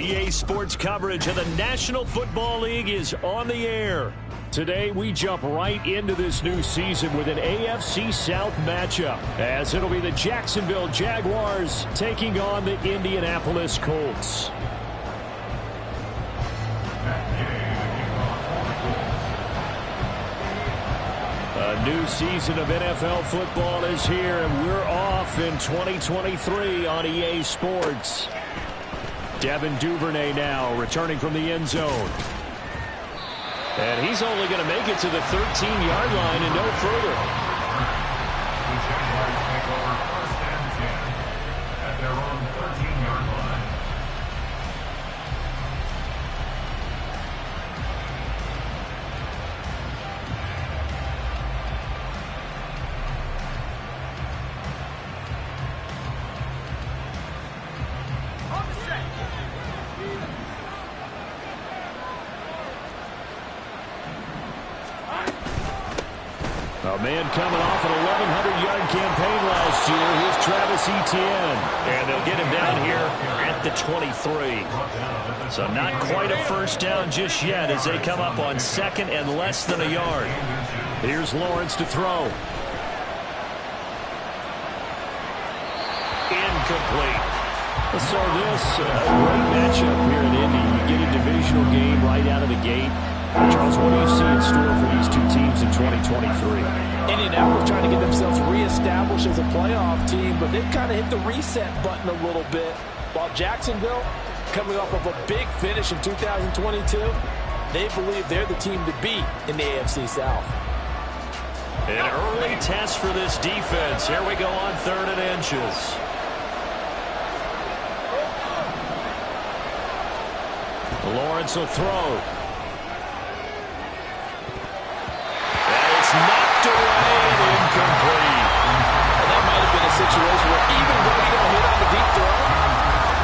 EA Sports coverage of the National Football League is on the air. Today, we jump right into this new season with an AFC South matchup, as it'll be the Jacksonville Jaguars taking on the Indianapolis Colts. A new season of NFL football is here, and we're off in 2023 on EA Sports. Devin Duvernay now returning from the end zone. And he's only going to make it to the 13-yard line and no further. The Jaguars take over 1st and 10 at their own 13-yard line. A man coming off an 1,100-yard campaign last year. Here's Travis Etienne. And they'll get him down here at the 23. So not quite a first down just yet as they come up on 2nd and less than a yard. Here's Lawrence to throw. Incomplete. So this, a great matchup here in Indy. You get a divisional game right out of the gate. Charles, what do you see in store for these two teams in 2023? Indianapolis trying to get themselves reestablished as a playoff team, but they've kind of hit the reset button a little bit. While Jacksonville, coming off of a big finish in 2022, they believe they're the team to beat in the AFC South. An early test for this defense. Here we go on 3rd and inches. Lawrence will throw. Knocked away and incomplete. And that might have been a situation where even though you don't hit on the deep throw,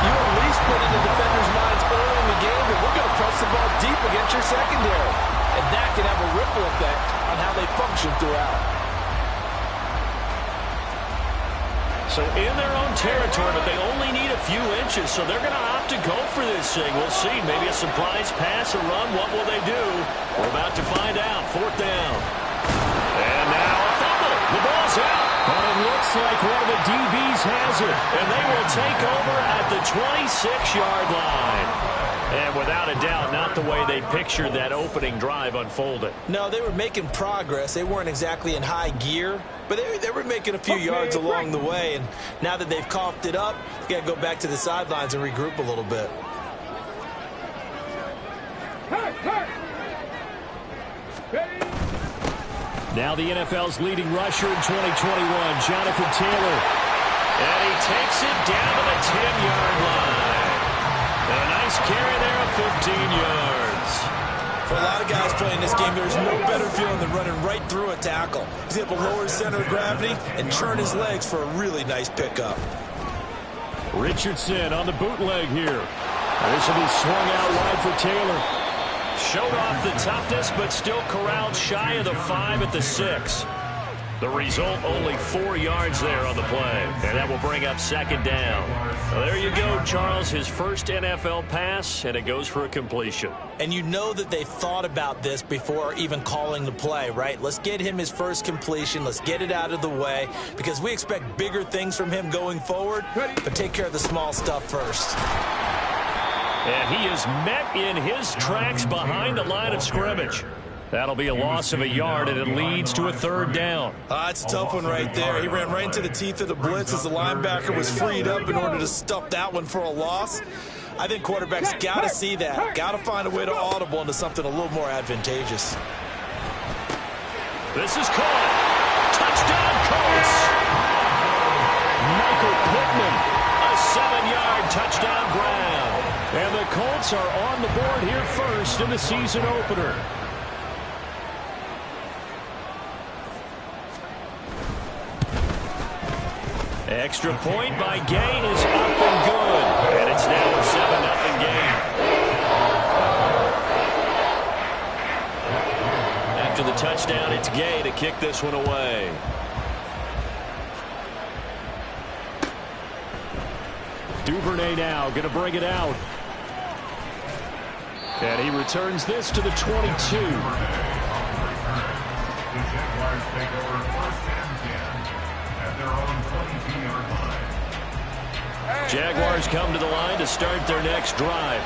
you at least put in the defender's minds early in the game that we're going to press the ball deep against your secondary. And that can have a ripple effect on how they function throughout. So in their own territory, but they only need a few inches, so they're going to opt to go for this thing. We'll see. Maybe a surprise pass, a run. What will they do? We're about to find out. 4th down. And now a fumble. The ball's out. But it looks like one of the DBs has it. And they will take over at the 26-yard line. And without a doubt, not the way they pictured that opening drive unfolded. No, they were making progress. They weren't exactly in high gear, but they were making a few yards along the way. And now that they've coughed it up, you got to go back to the sidelines and regroup a little bit. Now the NFL's leading rusher in 2021, Jonathan Taylor. And he takes it down to the 10-yard line. And a nice carry there of 15 yards. For a lot of guys playing this game, there's no better feeling than running right through a tackle. He's able to lower his center of gravity and turn his legs for a really nice pickup. Richardson on the bootleg here. This will be swung out wide for Taylor. Showed off the toughness, but still corralled shy of the 5 at the 6. The result, only 4 yards there on the play. And that will bring up 2nd down. Well, there you go, Charles. His first NFL pass, and it goes for a completion. And you know that they thought about this before even calling the play, right? Let's get him his first completion. Let's get it out of the way because we expect bigger things from him going forward. But take care of the small stuff first. And he is met in his tracks behind the line of scrimmage. That'll be a loss of a yard, and it leads to a 3rd down. It's a tough one right there. He ran right into the teeth of the blitz as the linebacker was freed up in order to stuff that one for a loss. I think quarterbacks got to see that. Got to find a way to audible into something a little more advantageous. This is caught. Touchdown, Colts. Michael Pittman, a 7-yard touchdown grab. And the Colts are on the board here first in the season opener. Extra point by Gay is up and good. And it's now a 7-0 game. After the touchdown, it's Gay to kick this one away. Duvernay now going to bring it out. And he returns this to the 22. The Jaguars take over 1st and 10 at their own 22-yard line. Jaguars come to the line to start their next drive.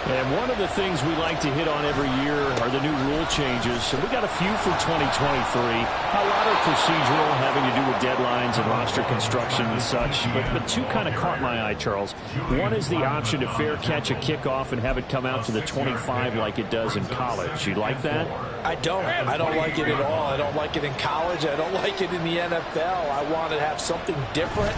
And one of the things we like to hit on every year are the new rule changes. So we got a few for 2023. A lot are procedural, having to do with deadlines and roster construction and such. But two kind of caught my eye, Charles. One is the option to fair catch a kickoff and have it come out to the 25 like it does in college. You like that? I don't like it at all. I don't like it in college. I don't like it in the NFL. I want to have something different.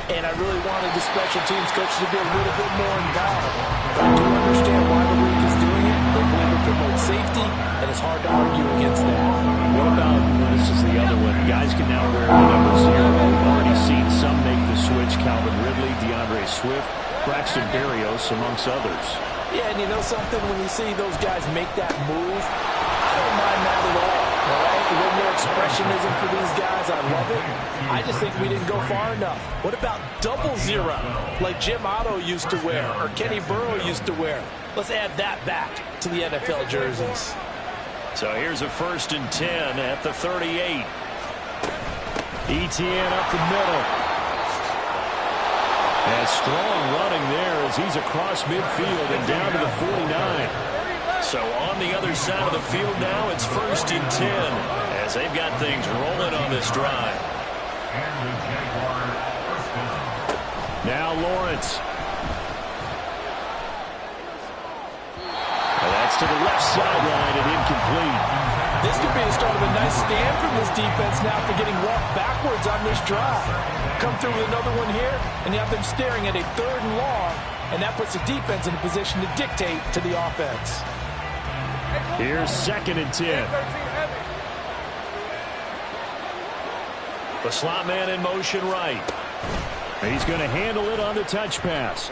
And I really wanted the special teams coaches to be a little bit more involved. But I do understand why the league is doing it. They believe it promotes safety, and it's hard to argue against that. What about, this is the other one, guys can now wear the number 0. We've already seen some make the switch. Calvin Ridley, DeAndre Swift, Braxton Berrios, amongst others. Yeah, and you know something? When you see those guys make that move, I don't mind that at all. All right? A little more expressionism for these guys. I love it. I just think we didn't go far enough. What about 00, like Jim Otto used to wear or Kenny Burrow used to wear? Let's add that back to the NFL jerseys. So here's a 1st and 10 at the 38. Etienne up the middle. And strong running there as he's across midfield and down to the 49. So on the other side of the field now, it's 1st and 10 as they've got things rolling on this drive. Now Lawrence. And that's to the left sideline and incomplete. This could be the start of a nice stand from this defense now for getting walked backwards on this drive. Come through with another one here, and you have them staring at a 3rd and long, and that puts the defense in a position to dictate to the offense. Here's 2nd and 10. The slot man in motion right. He's going to handle it on the touch pass.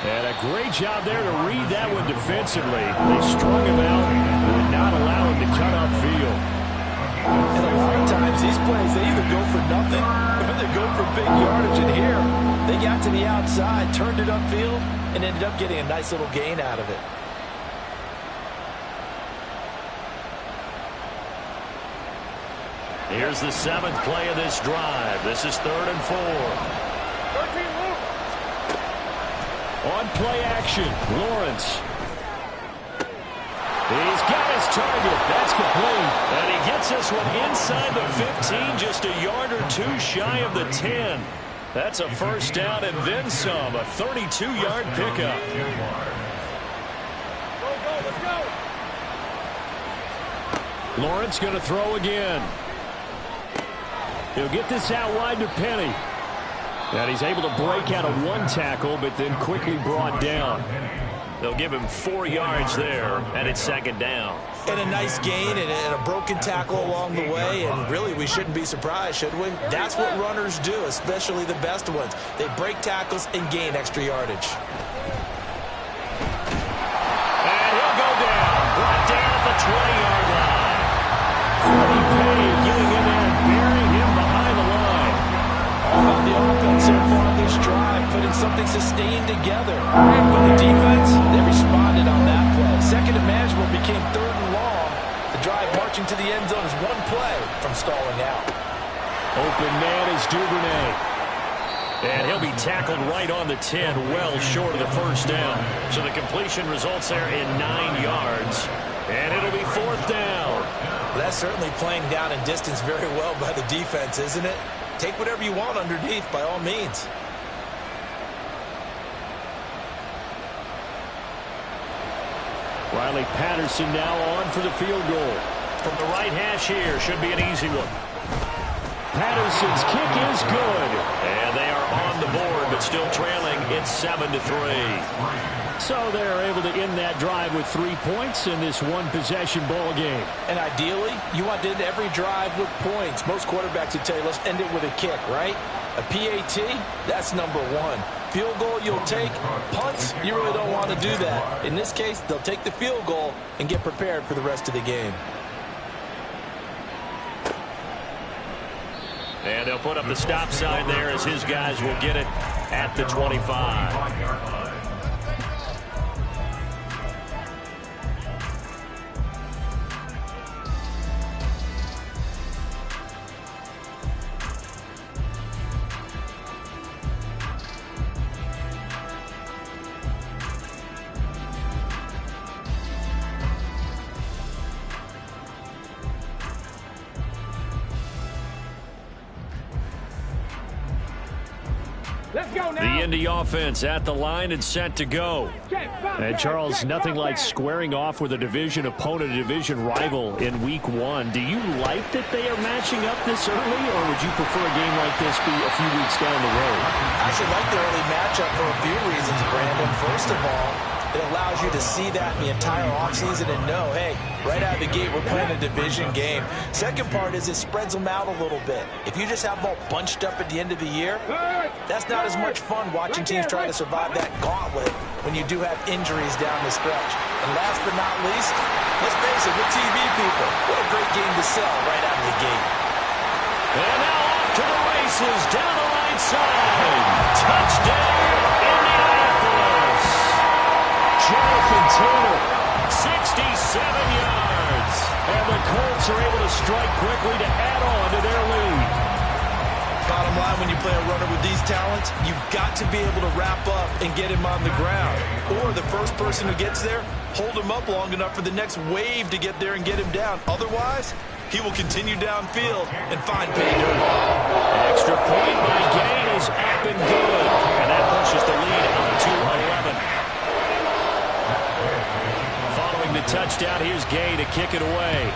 And a great job there to read that one defensively. They strung him out, would not allow him to cut upfield. And a lot of times these plays, they either go for nothing or they go for big yardage. And here, they got to the outside, turned it upfield, and ended up getting a nice little gain out of it. Here's the 7th play of this drive. This is 3rd and 4. On play action, Lawrence. He's got his target. That's complete. And he gets this one inside the 15, just a yard or two shy of the 10. That's a 1st down and then some, a 32-yard pickup. Lawrence going to throw again. He'll get this out wide to Penny. And he's able to break out of 1 tackle, but then quickly brought down. They'll give him 4 yards there, and it's 2nd down. And a nice gain and a broken tackle along the way, and really we shouldn't be surprised, should we? That's what runners do, especially the best ones. They break tackles and gain extra yardage. And he'll go down, brought down at the 20-yard line. Freddie Penny getting in there and burying him behind the line. All about the offense so far on this drive, putting something sustained together. But the defense, they responded on that play. 2nd and manageable became 3rd and long. The drive marching to the end zone is 1 play from stalling out. Open man is Duvernay. And he'll be tackled right on the 10, well short of the 1st down. So the completion results there in 9 yards. And it'll be 4th down. Well, that's certainly playing down in distance very well by the defense, isn't it? Take whatever you want underneath, by all means. Riley Patterson now on for the field goal. From the right hash here, should be an easy one. Patterson's kick is good. And they are on the board, but still trailing. It's 7-3. So they're able to end that drive with 3 points in this one-possession ball game. And ideally, you want to end every drive with points. Most quarterbacks would tell you, let's end it with a kick, right? A PAT, that's number 1. Field goal you'll take. Punts, you really don't want to do that. In this case, they'll take the field goal and get prepared for the rest of the game. And they'll put up the stop sign there as his guys will get it at the 25. The Indy offense at the line and set to go. And Charles, nothing like squaring off with a division opponent, a division rival in week 1. Do you like that they are matching up this early, or would you prefer a game like this be a few weeks down the road? I actually like the early matchup for a few reasons, Brandon. First of all, it allows you to see that in the entire offseason and know, hey, right out of the gate, we're playing a division game. Second part is it spreads them out a little bit. If you just have them all bunched up at the end of the year, that's not as much fun watching teams try to survive that gauntlet when you do have injuries down the stretch. And last but not least, let's face it, with TV people, what a great game to sell right out of the gate. And now off to the races, down the right side. Touchdown, Indianapolis. Jonathan Taylor, 67 yards. And the Colts are able to strike quickly to add on to their lead. Bottom line, when you play a runner with these talents, you've got to be able to wrap up and get him on the ground. Or the first person who gets there, hold him up long enough for the next wave to get there and get him down. Otherwise, he will continue downfield and find pay dirt. Extra point by Gain is up and good. And that pushes the lead up to 11. Following the touchdown, here's Gay to kick it away.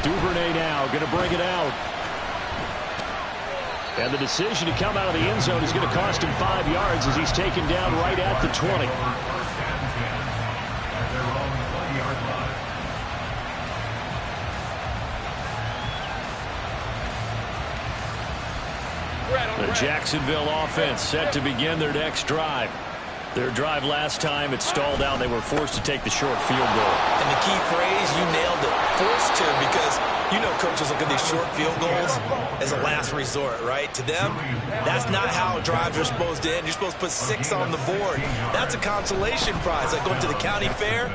Duvernay now going to bring it out. And the decision to come out of the end zone is going to cost him 5 yards as he's taken down right at the 20. The Jacksonville offense set to begin their next drive. Their drive last time, it stalled out. They were forced to take the short field goal. And the key phrase, you nailed it, forced to, because you know coaches look at these short field goals as a last resort, right? To them, that's not how drives are supposed to end. You're supposed to put 6 on the board. That's a consolation prize. Like going to the county fair,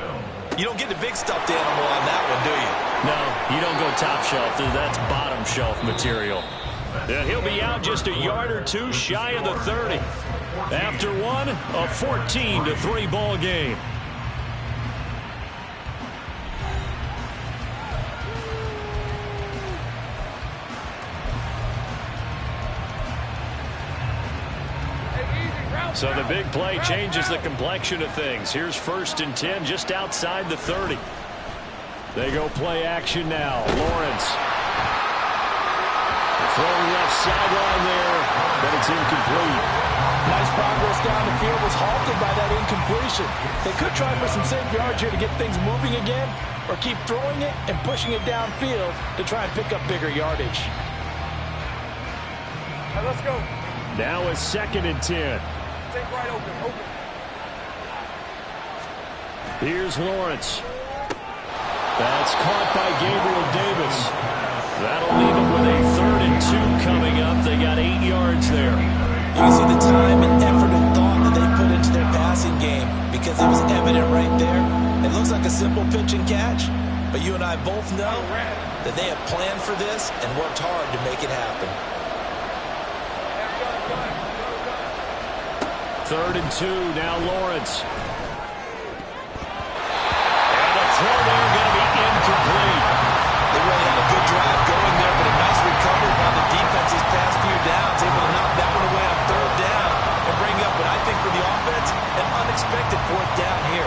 you don't get the big stuffed animal on that one, do you? No, you don't go top shelf. That's bottom shelf material. And he'll be out just a yard or two shy of the 30. After one, a 14-3 ball game. So the big play changes the complexion of things. Here's 1st and 10 just outside the 30. They go play action now. Lawrence. Throwing left sideline there, but it's incomplete. Nice progress down the field was halted by that incompletion. They could try for some safe yards here to get things moving again, or keep throwing it and pushing it downfield to try and pick up bigger yardage. Now let's go. Now it's 2nd and 10. Take right open. Here's Lawrence. That's caught by Gabriel Davis. That'll leave him with a 3rd and 2 coming up. They got 8 yards there. You can see the time and effort and thought that they put into their passing game because it was evident right there. It looks like a simple pitch and catch, but you and I both know that they have planned for this and worked hard to make it happen. 3rd and 2, now Lawrence. And the throw there going to be incomplete. They really had a good drive going there, but a nice recovery by the defense these past few downs, able to knock that one away on 3rd down and bring up what I think for the offense, an unexpected 4th down here.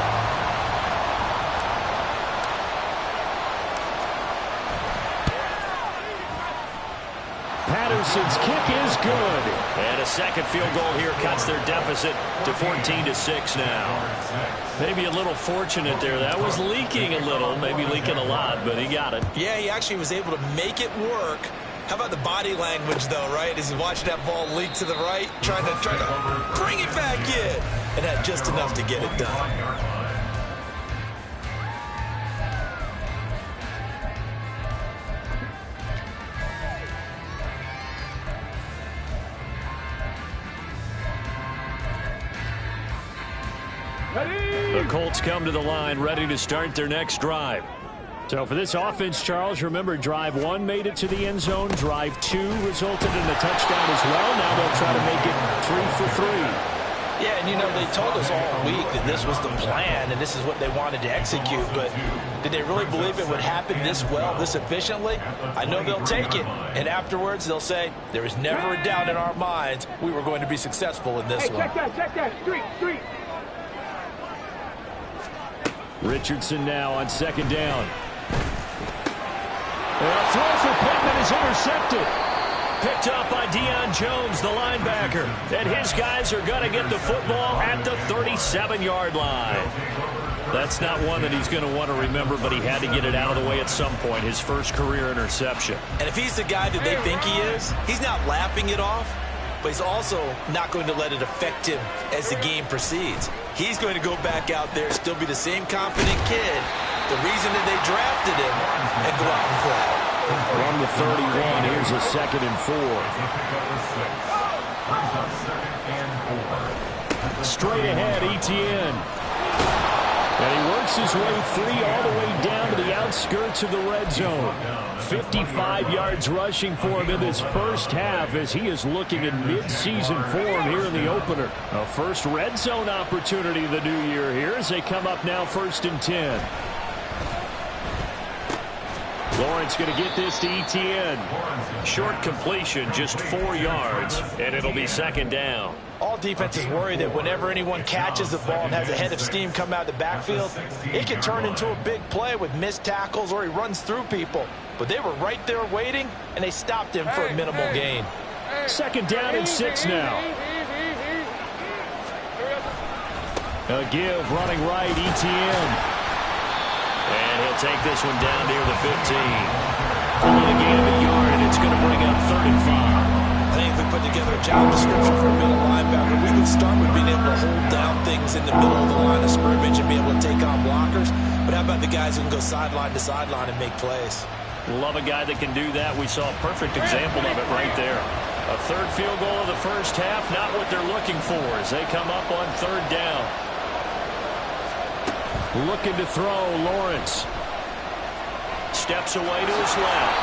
Patterson's kick is good. And a second field goal here cuts their deficit to 14-6 now. Maybe a little fortunate there. That was leaking a little, maybe leaking a lot, but he got it. Yeah, he actually was able to make it work. How about the body language, though, right? As he watched that ball leak to the right, trying to bring it back in, and had just enough to get it done. The Colts come to the line, ready to start their next drive. So for this offense, Charles, remember, drive 1 made it to the end zone. Drive 2 resulted in a touchdown as well. Now they'll try to make it 3 for 3. Yeah, and And, you know, they told us all week that this was the plan and this is what they wanted to execute. But did they really believe it would happen this well, this efficiently? I know they'll take it. And afterwards, they'll say, there was never a doubt in our minds we were going to be successful in this one. Check that. Street. Richardson now on second down. A throw for Pittman is intercepted. Picked up by Deion Jones, the linebacker. And his guys are going to get the football at the 37-yard line. That's not one that he's going to want to remember, but he had to get it out of the way at some point, his first career interception. And if he's the guy that they think he is, he's not laughing it off, but he's also not going to let it affect him as the game proceeds. He's going to go back out there, still be the same confident kid, the reason that they drafted him, and go out and play. From the 31, here's a 2nd and 4. Straight ahead, Etienne. And he works his way free all the way down to the outskirts of the red zone. 55 yards rushing for him in this first half as he is looking in mid-season form here in the opener. A first red zone opportunity of the new year here as they come up now 1st and 10. Lawrence going to get this to Etienne. Short completion, just 4 yards, and it'll be 2nd down. All defenses worry that whenever anyone catches the ball and has a head of steam come out of the backfield, it can turn into a big play with missed tackles or he runs through people. But they were right there waiting, and they stopped him for a minimal gain. 2nd down and 6 now. A give running right, Etienne. And he'll take this one down near the 15. Pulling a gain of a yard, and it's going to bring up 3rd and 5. I think if we put together a job description for a middle linebacker, we would start with being able to hold down things in the middle of the line of scrimmage and be able to take on blockers. But how about the guys who can go sideline to sideline and make plays? Love a guy that can do that. We saw a perfect example of it right there. A 3rd field goal of the first half, not what they're looking for as they come up on 3rd down. Looking to throw, Lawrence. Steps away to his left.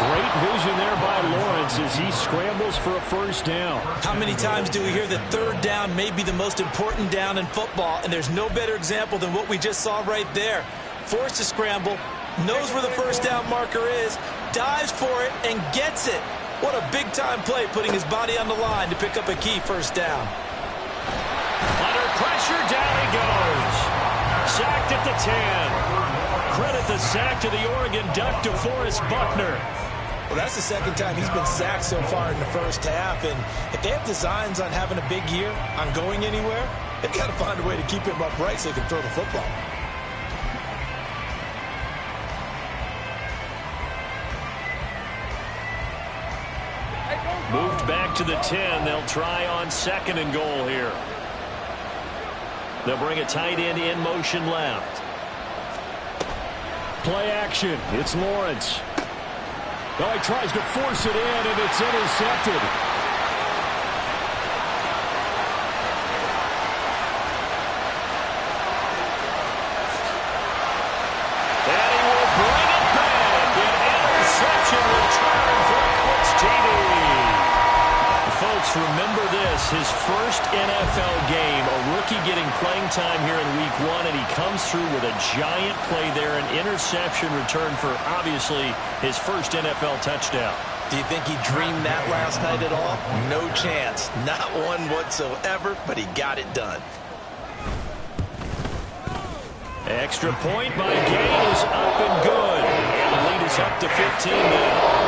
Great vision there by Lawrence as he scrambles for a 1st down. How many times do we hear that 3rd down may be the most important down in football, and there's no better example than what we just saw right there. Forced to scramble, knows where the 1st down marker is, dives for it, and gets it. What a big-time play putting his body on the line to pick up a key 1st down. Under pressure, down he goes. Sacked at the 10. Credit the sack to the Oregon Duck, DeForest Buckner. Well, that's the 2nd time he's been sacked so far in the first half. And if they have designs on having a big year, on going anywhere, they've got to find a way to keep him upright so they can throw the football. Moved back to the 10. They'll try on 2nd and goal here. They'll bring a tight end in motion left. Play action. It's Lawrence. Oh, he tries to force it in, and it's intercepted. And he will bring it back. An interception return for a Colts TD. Folks, remember this, his first NFL game, a rookie getting playing time here in week 1, and he comes through with a giant play there, an interception return for, obviously, his first NFL touchdown. Do you think he dreamed that last night at all? No chance. Not one whatsoever, but he got it done. Extra point by Gain is up and good. And the lead is up to 15 now.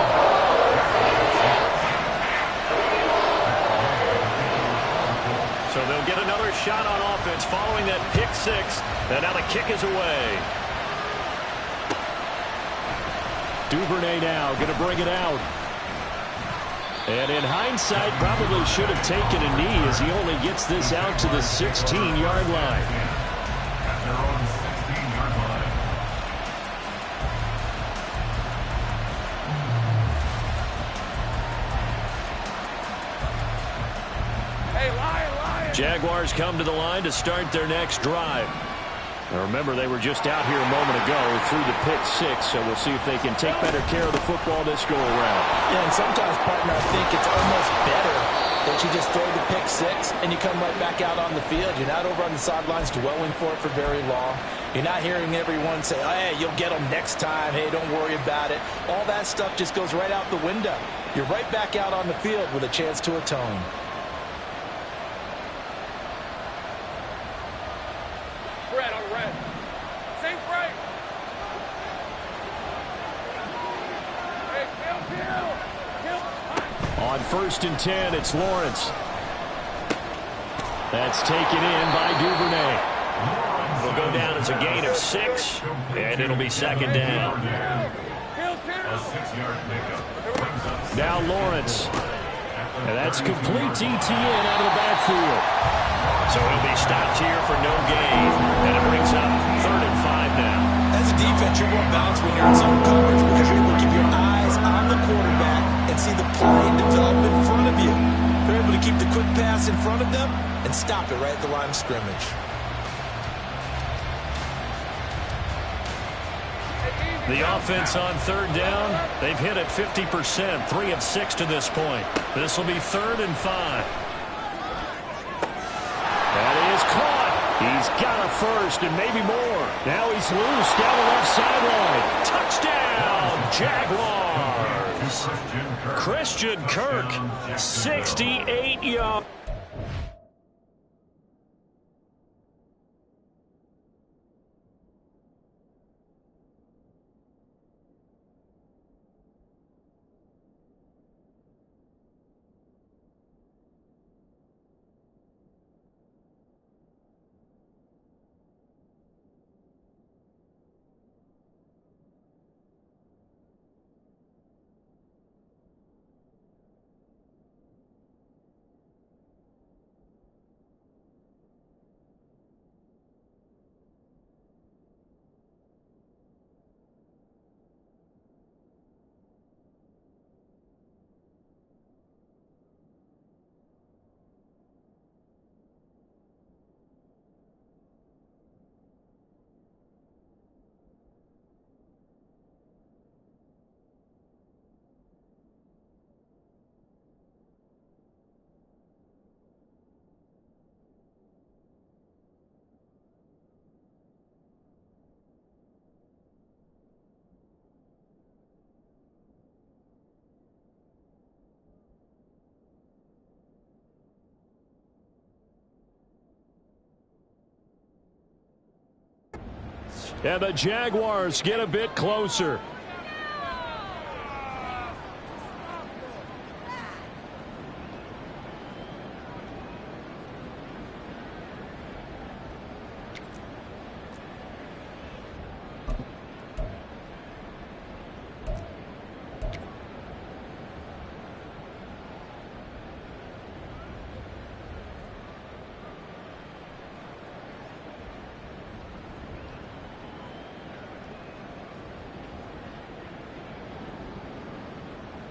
So they'll get another shot on offense following that pick 6. And now the kick is away. Duvernay now going to bring it out. And in hindsight, probably should have taken a knee as he only gets this out to the 16-yard line. At their own 16-yard line. Hey, Lion. Jaguars come to the line to start their next drive. Now remember, they were just out here a moment ago through the pick 6, so we'll see if they can take better care of the football this go-around. Yeah, and sometimes, partner, I think it's almost better Don't you just throw the pick six and you come right back out on the field? You're not over on the sidelines dwelling for it for very long. You're not hearing everyone say, oh, hey, you'll get them next time. Hey, don't worry about it. All that stuff just goes right out the window. You're right back out on the field with a chance to atone. Red on red. Safe right. Hey, kill. On 1st and 10, it's Lawrence. That's taken in by Duvernay. It'll go down as a gain of 6, and it'll be 2nd down. Now Lawrence. And that's complete ETN out of the backfield. So he'll be stopped here for no gain. And it brings up 3rd and 5 now. As a defense, you're more balanced when you're in zone coverage because you're able to keep your eyes on the quarterback and see the play develop in front of you. You're able to keep the quick pass in front of them and stop it right at the line of scrimmage. The offense on 3rd down, they've hit it 50%, 3 of 6 to this point. This will be 3rd and 5. That is caught. He's got a first and maybe more. Now he's loose down the left sideline. Touchdown, Jaguars. Christian Kirk, 68 yards. And the Jaguars get a bit closer.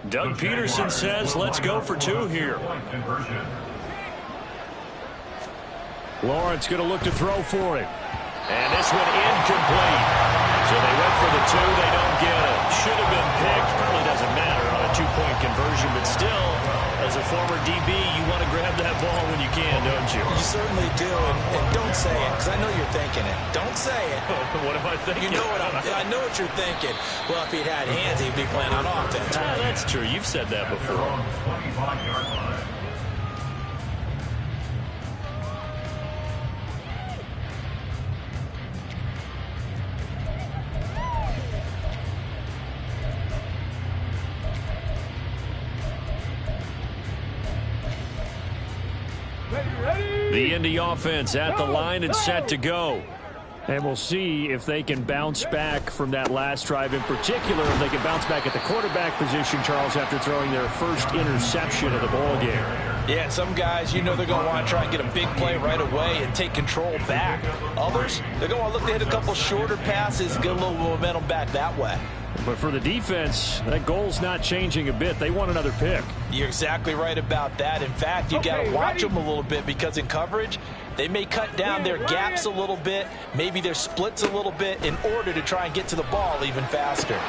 Doug Peterson says, let's go for 2 here. Lawrence going to look to throw for him. And this one incomplete. So they went for the 2. They don't get it. Should have been picked. Probably doesn't matter on a 2-point conversion. But still, as a former DB, you want to grab that ball when you can, don't you? You certainly do. And don't say it, because I know you're thinking it. Don't say it. What am I thinking? You know what I know what you're thinking. Well, if he'd had hands, he'd be playing on offense. That's true. You've said that before. 25-yard line. The Indy offense at the line and set to go. And we'll see if they can bounce back from that last drive in particular. If they can bounce back at the quarterback position, Charles, after throwing their first interception of the ball game. Yeah, some guys, you know they're going to want to try and get a big play right away and take control back. Others, they're going to look to hit a couple shorter passes, get a little momentum back that way. But for the defense, that goal's not changing a bit. They want another pick. You're exactly right about that. In fact, you got to watch them a little bit because in coverage, they may cut down their gaps a little bit, maybe their splits a little bit in order to try and get to the ball even faster.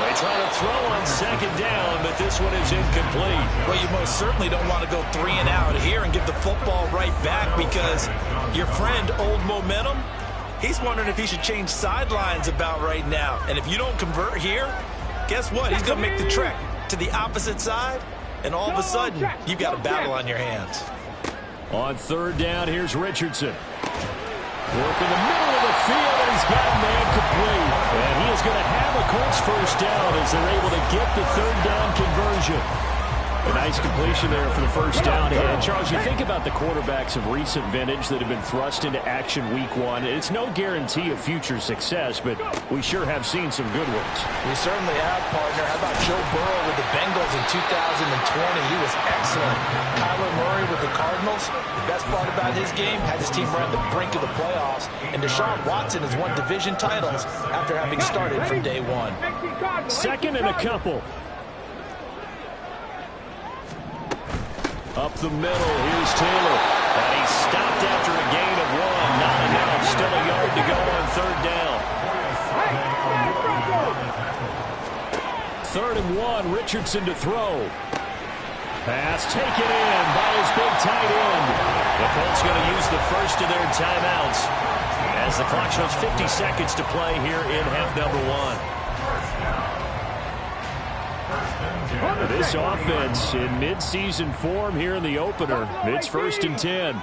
They try to throw on second down, but this one is incomplete. Well, you most certainly don't want to go 3 and out here and give the football right back, because your friend, Old Momentum, he's wondering if he should change sidelines about right now. And if you don't convert here, guess what? He's going to make the trek to the opposite side, and all of a sudden, you've got a battle on your hands. On third down, here's Richardson. Work in the middle of the field, and he's got a man complete. And he is going to have a Colts first down as they're able to get the third down conversion. A nice completion there for the first down. And Charles, you think about the quarterbacks of recent vintage that have been thrust into action week 1. It's no guarantee of future success, but we sure have seen some good ones. We certainly have, partner. How about Joe Burrow with the Bengals in 2020? He was excellent. Kyler Murray with the Cardinals. The best part about his game, had his team right on the brink of the playoffs. And Deshaun Watson has won division titles after having started from day 1. Second and a couple. Up the middle, here's Taylor. And he's stopped after a gain of 1. Not enough. Still a yard to go on third down. 3rd and 1, Richardson to throw. Pass taken in by his big tight end. The Colts going to use the first of their timeouts as the clock shows 50 seconds to play here in half number 1. This offense in midseason form here in the opener. It's 1st and 10.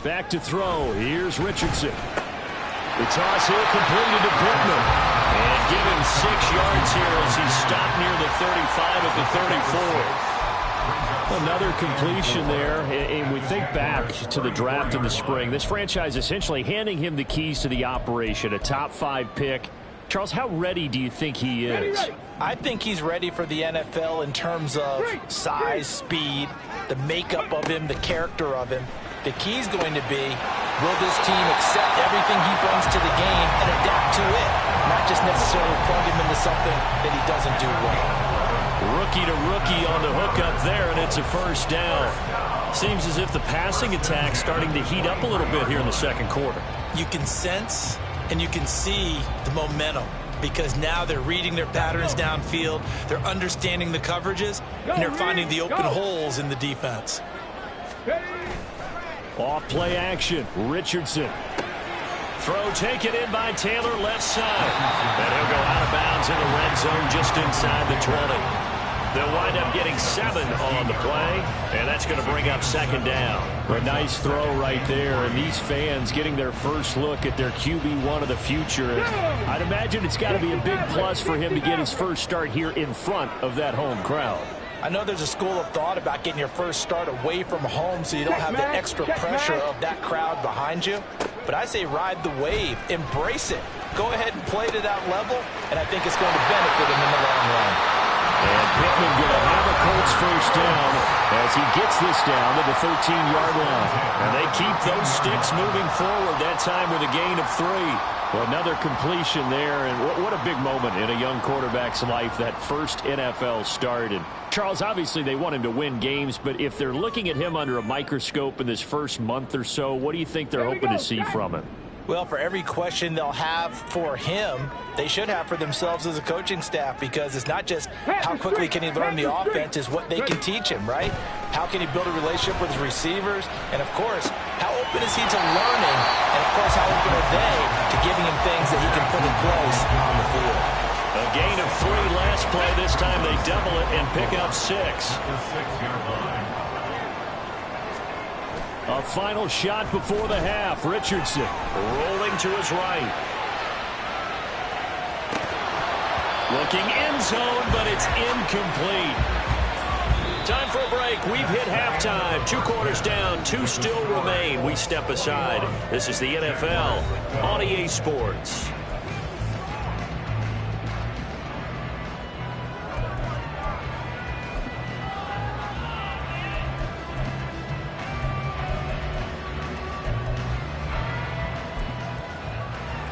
Back to throw. Here's Richardson. The toss here completed to Pittman. And give him 6 yards here as he stopped near the 35 at the 34. Another completion there, and we think back to the draft in the spring. This franchise essentially handing him the keys to the operation, a top 5 pick. Charles, how ready do you think he is? I think he's ready for the NFL in terms of size, speed, the makeup of him, the character of him. The key is going to be, will this team accept everything he brings to the game and adapt to it, not just necessarily plug him into something that he doesn't do well. Rookie to rookie on the hook up there, and it's a first down. Seems as if the passing attack's starting to heat up a little bit here in the second quarter. You can sense and you can see the momentum, because now they're reading their patterns downfield, they're understanding the coverages, and they're finding the open holes in the defense. Off play action, Richardson. Throw taken in by Taylor, left side. And he'll go out of bounds in the red zone just inside the 20. They'll wind up getting 7 on the play, and that's going to bring up second down. A nice throw right there, and these fans getting their first look at their QB1 of the future. I'd imagine it's got to be a big plus for him to get his first start here in front of that home crowd. I know there's a school of thought about getting your first start away from home so you don't have the extra pressure of that crowd behind you. But I say ride the wave, embrace it. Go ahead and play to that level, and I think it's going to benefit him in the long run. And Pittman going to have a Colts first down as he gets this down to the 13-yard line. And they keep those sticks moving forward, that time with a gain of 3. Well, another completion there, and what a big moment in a young quarterback's life, that first NFL start. And Charles, obviously they want him to win games, but if they're looking at him under a microscope in this first month or so, what do you think they're hoping to see from him? Well, for every question they'll have for him, they should have for themselves as a coaching staff, because it's not just how quickly can he learn the offense, it's what they can teach him, right? How can he build a relationship with his receivers? And, of course, how open is he to learning? And, of course, how open are they to giving him things that he can put in place on the field? A gain of 3 last play. This time they double it and pick up 6. A final shot before the half. Richardson rolling to his right. Looking end zone, but it's incomplete. Time for a break. We've hit halftime. 2 quarters down, 2 still remain. We step aside. This is the NFL on EA Sports.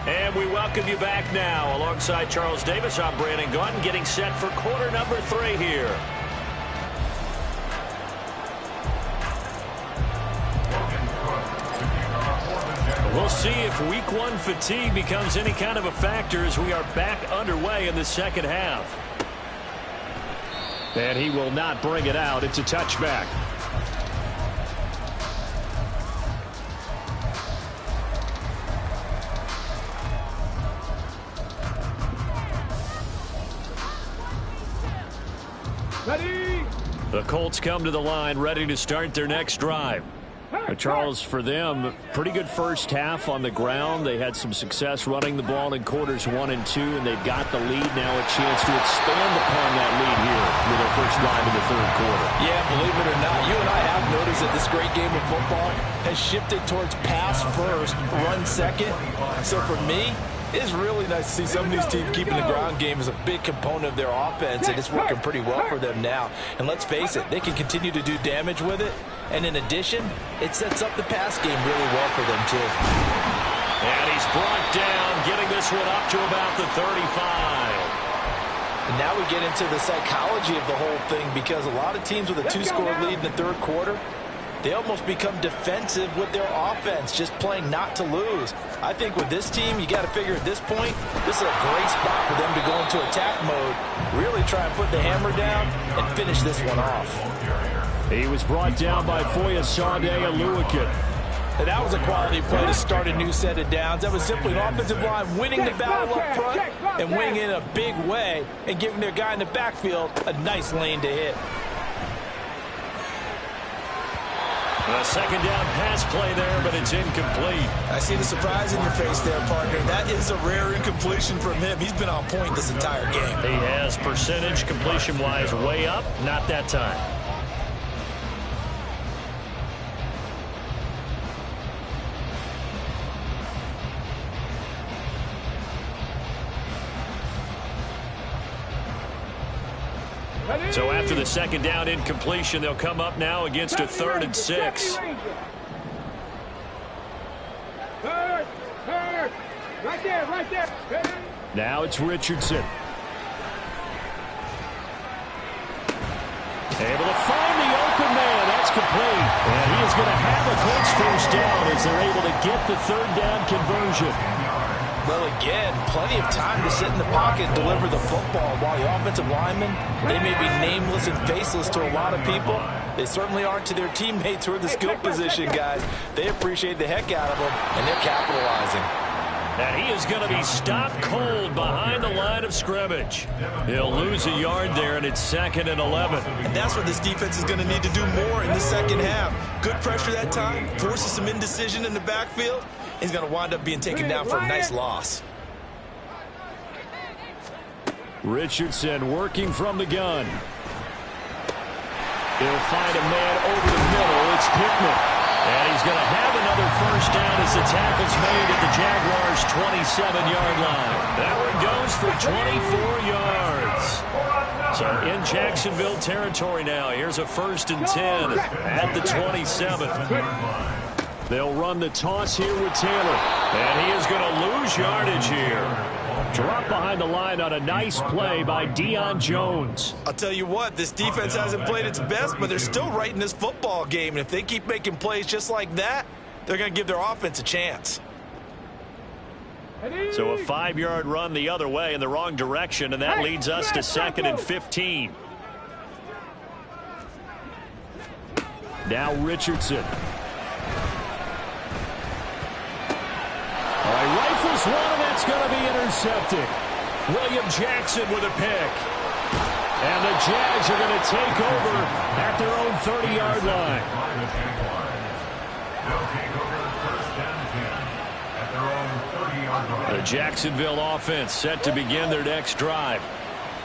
And we welcome you back now. Alongside Charles Davis, I'm Brandon Gaudin, getting set for quarter number 3 here. We'll see if week one fatigue becomes any kind of a factor as we are back underway in the second half. And he will not bring it out. It's a touchback. Ready? The Colts come to the line ready to start their next drive. Charles, for them, pretty good first half on the ground. They had some success running the ball in quarters 1 and 2, and they've got the lead now, a chance to expand upon that lead here with their first drive in the third quarter. Yeah, believe it or not, you and I have noticed that this great game of football has shifted towards pass first, run second. So for me, it's really nice to see some of these teams keeping the ground game as a big component of their offense, and it's working pretty well for them now. And let's face it, they can continue to do damage with it. And in addition, it sets up the pass game really well for them, too. And he's brought down, getting this one up to about the 35. And now we get into the psychology of the whole thing, because a lot of teams with a 2-score lead in the third quarter, they almost become defensive with their offense, just playing not to lose. I think with this team, you got to figure at this point, this is a great spot for them to go into attack mode, really try and put the hammer down and finish this one off. He was brought down by Foyesade Aluakin. And that was a quality play to start a new set of downs. That was simply an offensive line winning the battle up front and winning in a big way and giving their guy in the backfield a nice lane to hit. A second down pass play there, but it's incomplete. I see the surprise in your face there, partner. That is a rare incompletion from him. He's been on point this entire game. He has percentage completion-wise way up, not that time. So after the second down incompletion, they'll come up now against a 3rd and 6. Right there. Now it's Richardson. Able to find the open man. That's complete. And he is going to have a Colts first down as they're able to get the 3rd down conversion. Well, again, plenty of time to sit in the pocket and deliver the football. While the offensive linemen, they may be nameless and faceless to a lot of people, they certainly aren't to their teammates who are the skill position guys. They appreciate the heck out of them, and they're capitalizing. And he is going to be stopped cold behind the line of scrimmage. He'll lose a yard there, and it's 2nd and 11. And that's what this defense is going to need to do more in the second half. Good pressure that time, forces some indecision in the backfield. He's going to wind up being taken down for a nice loss. Richardson working from the gun. He'll find a man over the middle. It's Pittman. And he's going to have another first down as the tackle's made at the Jaguars' 27-yard line. That one goes for 24 yards. So in Jacksonville territory now. Here's a 1st and 10 at the 27. They'll run the toss here with Taylor. And he is going to lose yardage here. Drop behind the line on a nice play by Deion Jones. I'll tell you what, this defense hasn't played its best, but they're still right in this football game. And if they keep making plays just like that, they're going to give their offense a chance. So a 5-yard run the other way in the wrong direction, and that leads us to 2nd and 15. Now Richardson. Rifles one, and that's going to be intercepted. William Jackson with a pick. And the Jags are going to take over at their own 30-yard line. The Jacksonville offense set to begin their next drive.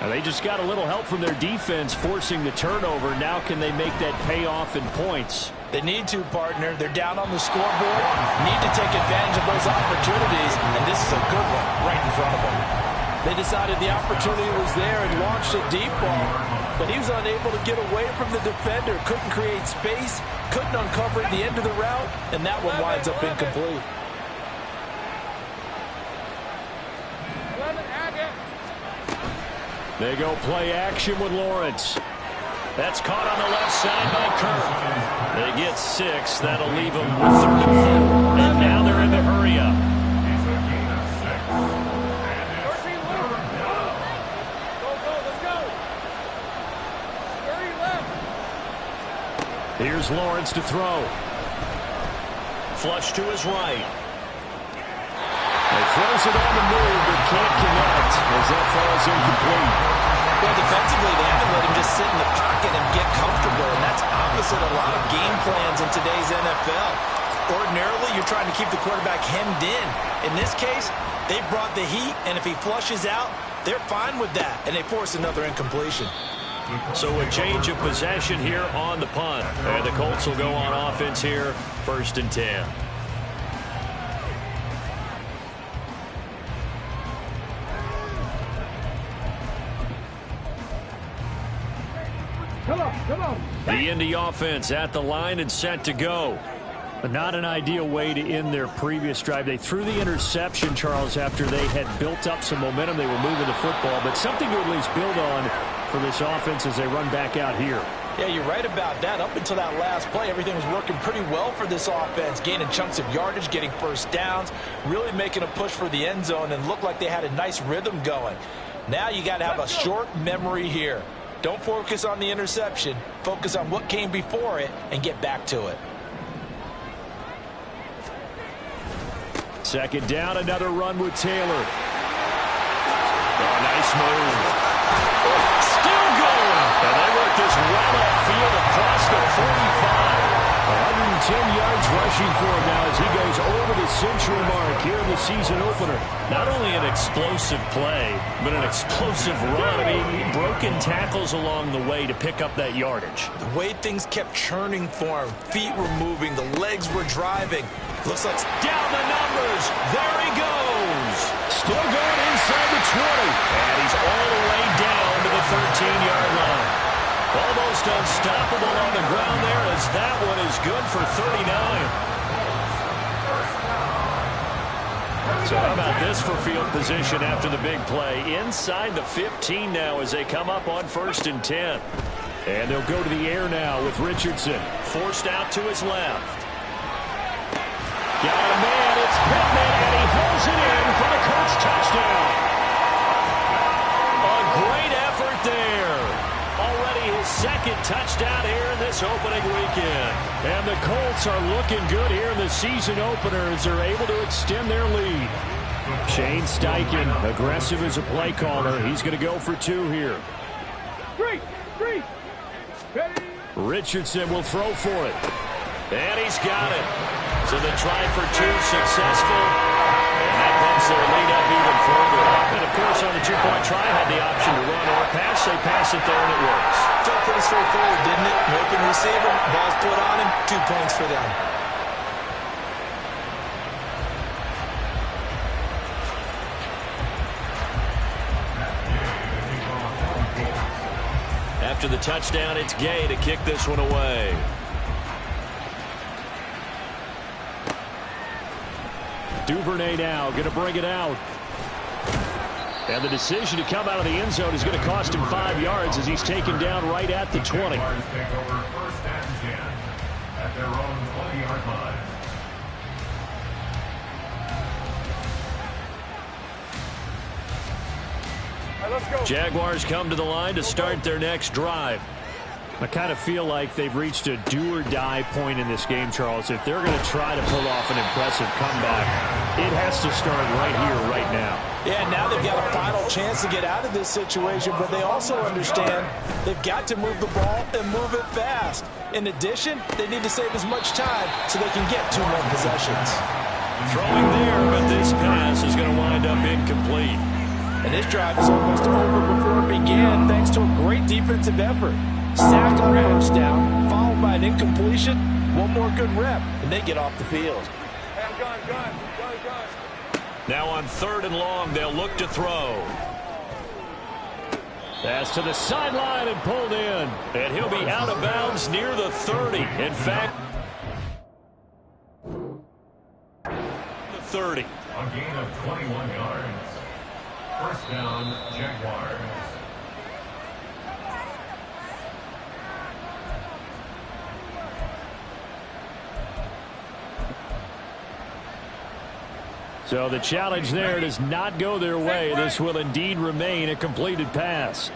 And they just got a little help from their defense forcing the turnover. Now can they make that pay off in points? They need to, partner. They're down on the scoreboard. Need to take advantage of those opportunities, and this is a good one right in front of them. They decided the opportunity was there and launched a deep ball, but he was unable to get away from the defender. Couldn't create space, couldn't uncover at the end of the route, and that one winds up incomplete. They go play action with Lawrence. That's caught on the left side by Kirk. They get 6. That'll leave them with 3rd and 4. And now they're in the hurry Here's Lawrence to throw. Flush to his right. He throws it on the move, but can't connect as that falls incomplete. Well, defensively, they haven't let him just sit in the pocket and get comfortable, and that's opposite a lot of game plans in today's NFL. Ordinarily, you're trying to keep the quarterback hemmed in. In this case, they brought the heat, and if he flushes out, they're fine with that, and they force another incompletion. So a change of possession here on the punt. And the Colts will go on offense here, 1st and 10. Come on. The Indy offense at the line and set to go. But not an ideal way to end their previous drive. They threw the interception, Charles, after they had built up some momentum. They were moving the football, but something to at least build on for this offense as they run back out here. Yeah, you're right about that. Up until that last play, everything was working pretty well for this offense, gaining chunks of yardage, getting first downs, really making a push for the end zone, and looked like they had a nice rhythm going. Now you got to have a short memory here. Don't focus on the interception. Focus on what came before it and get back to it. Second down, another run with Taylor. Oh, nice move. Still going. And they work this well upfield across the 45. 110 yards rushing for him now as he goes over the century mark here in the season opener. Not only an explosive play, but an explosive run. I mean, broken tackles along the way to pick up that yardage. The way things kept churning for him, feet were moving, the legs were driving. Looks like down the numbers. There he goes. Still going inside the 20. And he's all the way down to the 13-yard line. Almost unstoppable on the ground there as that one is good for 39. So how about this for field position after the big play? Inside the 15 now as they come up on 1st and 10. And they'll go to the air now with Richardson. Forced out to his left. Got a man, it's Pittman, and he holds it in for the Colts touchdown. A great effort there. Already his 2nd touchdown here in this opening weekend. And the Colts are looking good here in the season opener as they're able to extend their lead. Shane Steichen, aggressive as a play caller. He's going to go for 2 here. Three. Ready. Richardson will throw for it. And he's got it. So the try for 2 successful. And that bumps their lead up even further. And, of course, on the 2-point try, had the option to run or pass. They pass it there, and it works. felt pretty straightforward, didn't it? An open receiver, ball's put on him, 2 points for them. After the touchdown, it's Gay to kick this one away. Duvernay now going to bring it out. And the decision to come out of the end zone is going to cost him 5 yards as he's taken down right at the 20. Take over 1st and 10 at their own 20-yard line. Jaguars come to the line to start their next drive. I kind of feel like they've reached a do-or-die point in this game, Charles. If they're going to try to pull off an impressive comeback, it has to start right here, right now. Yeah, now they've got a final chance to get out of this situation, but they also understand they've got to move the ball and move it fast. In addition, they need to save as much time so they can get 2 more possessions. Throwing there, but this pass is going to wind up incomplete. And this drive is almost over before it began thanks to a great defensive effort. Sack on first down, followed by an incompletion. 1 more good rep, and they get off the field. Gun. Now on 3rd and long, they'll look to throw. Pass to the sideline and pulled in. And he'll be out of bounds near the 30. In fact, the 30. A gain of 21 yards. 1st down, Jaguars. So the challenge there does not go their way. This will indeed remain a completed pass.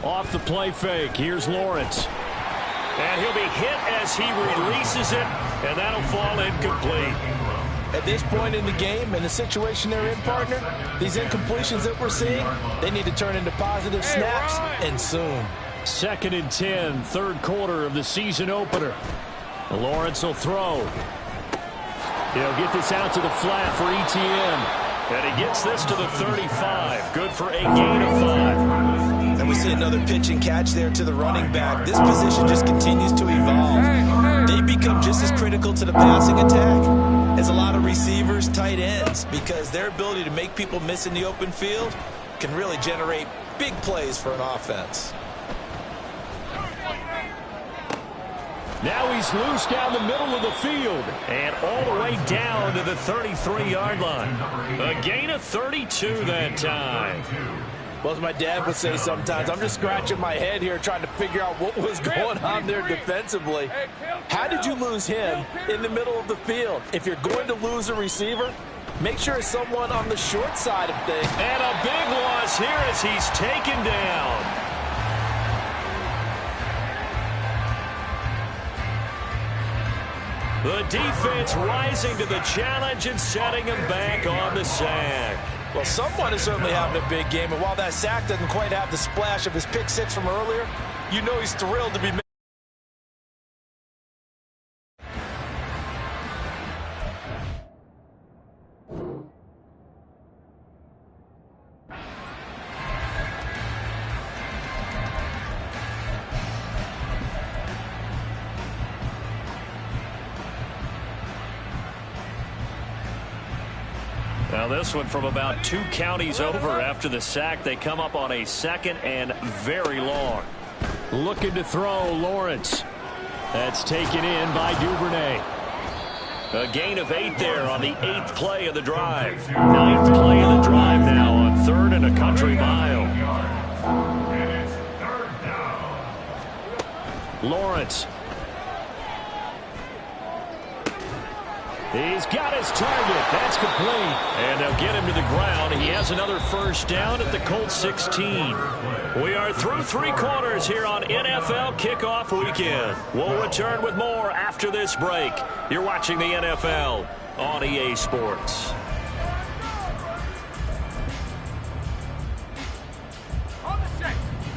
Off the play fake, here's Lawrence. And he'll be hit as he releases it, and that'll fall incomplete. At this point in the game, in the situation they're in, partner, these incompletions that we're seeing, they need to turn into positive snaps, and soon. 2nd and 10, third quarter of the season opener. Lawrence will throw. He'll get this out to the flat for ETN. And he gets this to the 35. Good for a gain of 5. And we see another pitch and catch there to the running back. This position just continues to evolve. They become just as critical to the passing attack as a lot of receivers, tight ends, because their ability to make people miss in the open field can really generate big plays for an offense. Now he's loose down the middle of the field and all the way down to the 33-yard line. A gain of 32 that time. Well, as my dad would say sometimes, I'm just scratching my head here trying to figure out what was going on there defensively. How did you lose him in the middle of the field? If you're going to lose a receiver, make sure it's someone on the short side of things. And a big loss here as he's taken down. The defense rising to the challenge and setting him back on the sack. Well, someone is certainly having a big game, and while that sack doesn't quite have the splash of his pick six from earlier, you know he's thrilled to be making. Now this one from about 2 counties over after the sack. They come up on a 2nd and very long. Looking to throw, Lawrence. That's taken in by Duvernay. A gain of 8 there on the 8th play of the drive. 9th play of the drive now on 3rd and a country mile. And it's 3rd down. Lawrence. He's got his target. That's complete. And they'll get him to the ground. He has another first down at the Colts 16. We are through 3 quarters here on NFL Kickoff Weekend. We'll return with more after this break. You're watching the NFL on EA Sports.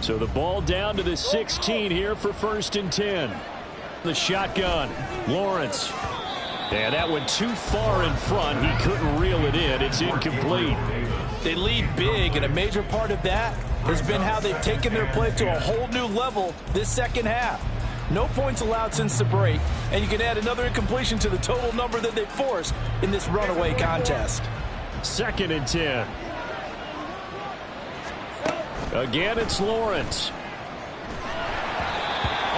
So the ball down to the 16 here for 1st and 10. The shotgun. Lawrence. And that went too far in front. He couldn't reel it in. It's incomplete. They lead big, and a major part of that has been how they've taken their play to a whole new level this second half. No points allowed since the break, and you can add another incompletion to the total number that they forced in this runaway contest. 2nd and 10. Again, it's Lawrence.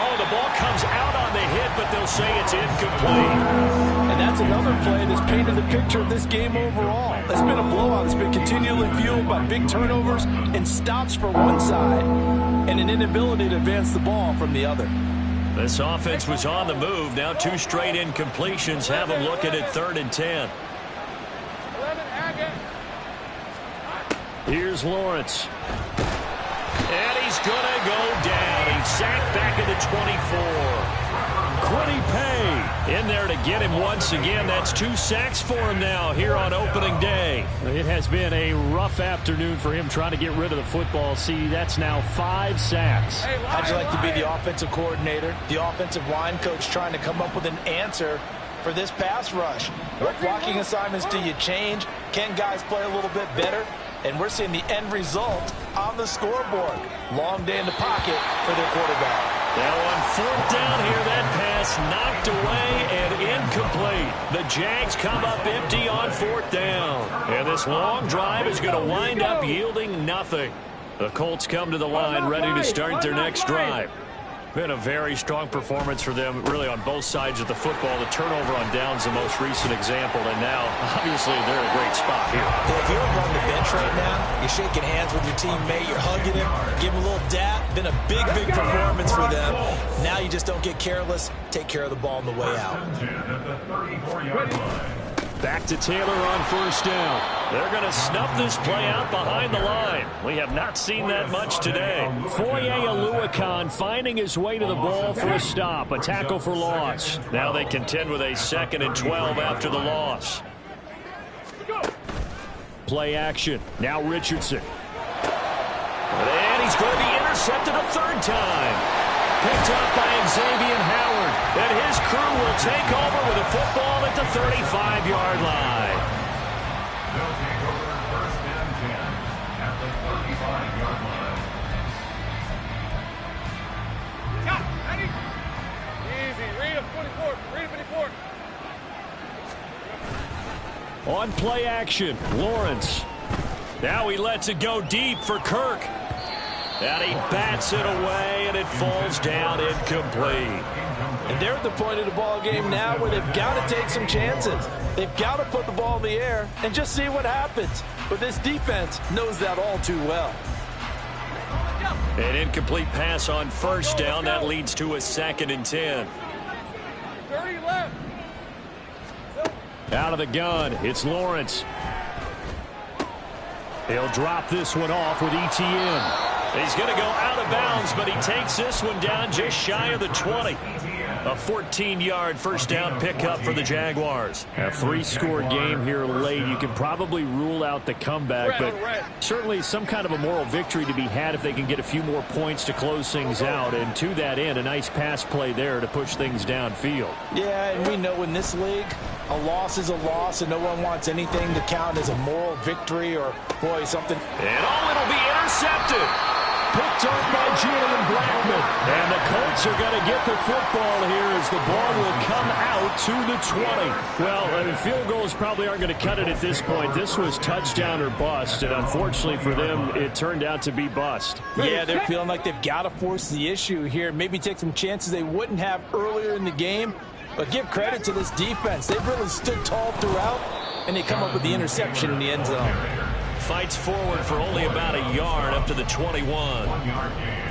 Oh, the ball comes out on the hit, but they'll say it's incomplete. And that's another play that's painted the picture of this game overall. It's been a blowout. It's been continually fueled by big turnovers and stops for one side and an inability to advance the ball from the other. This offense was on the move. Now 2 straight incompletions have them looking at 3rd and 10. Here's Lawrence. And he's going to go down. He's sacked back at the 24. Quiddy Pay in there to get him once again. That's 2 sacks for him now here on opening day. It has been a rough afternoon for him trying to get rid of the football. See, that's now 5 sacks. How'd you like to be the offensive coordinator, the offensive line coach trying to come up with an answer for this pass rush? What blocking assignments do you change? Can guys play a little bit better? And we're seeing the end result on the scoreboard. Long day in the pocket for their quarterback. Now on 4th down here, that pass knocked away and incomplete. The Jags come up empty on 4th down. And this long drive is going to wind up yielding nothing. The Colts come to the line ready to start their next drive. Been a very strong performance for them, really, on both sides of the football. The turnover on downs the most recent example, and now, obviously, they're in a great spot here. If you're on the bench right now, you're shaking hands with your teammate, you're hugging him, give him a little dap. Been a big, big performance for them. Now you just don't get careless. Take care of the ball on the way out. Back to Taylor on first down. They're going to snuff this play out behind the line. We have not seen that much today. Foye Oluokun finding his way to the ball for a stop. A tackle for loss. Now they contend with a 2nd and 12 after the loss. Play action. Now Richardson. And he's going to be intercepted a 3rd time. Picked up by Xavier Howard. And his crew will take over with a football at the 35-yard line. They'll take over 1st and 10 at the 35-yard line. Easy. Read him, 24. Read him, 24. On play action, Lawrence. Now he lets it go deep for Kirk. And he bats it away, and it falls down incomplete. And they're at the point of the ball game now where they've got to take some chances. They've got to put the ball in the air and just see what happens. But this defense knows that all too well. An incomplete pass on first down. That leads to a 2nd and 10. 30 left. Out of the gun, it's Lawrence. He'll drop this one off with ETN. He's going to go out of bounds, but he takes this one down just shy of the 20. A 14-yard first down pickup for the Jaguars. A 3-score game here late. You can probably rule out the comeback, but certainly some kind of a moral victory to be had if they can get a few more points to close things out. And to that end, a nice pass play there to push things downfield. Yeah, and we know in this league, a loss is a loss, and no one wants anything to count as a moral victory or, boy, something. And it'll be intercepted. Picked up by Julian Blackman. And the Colts are going to get the football here as the ball will come out to the 20. Well, field goals probably aren't going to cut it at this point. This was touchdown or bust, and unfortunately for them, it turned out to be bust. Yeah, they're feeling like they've got to force the issue here. Maybe take some chances they wouldn't have earlier in the game. But give credit to this defense. They've really stood tall throughout, and they come up with the interception in the end zone. Fights forward for only about a yard up to the 21.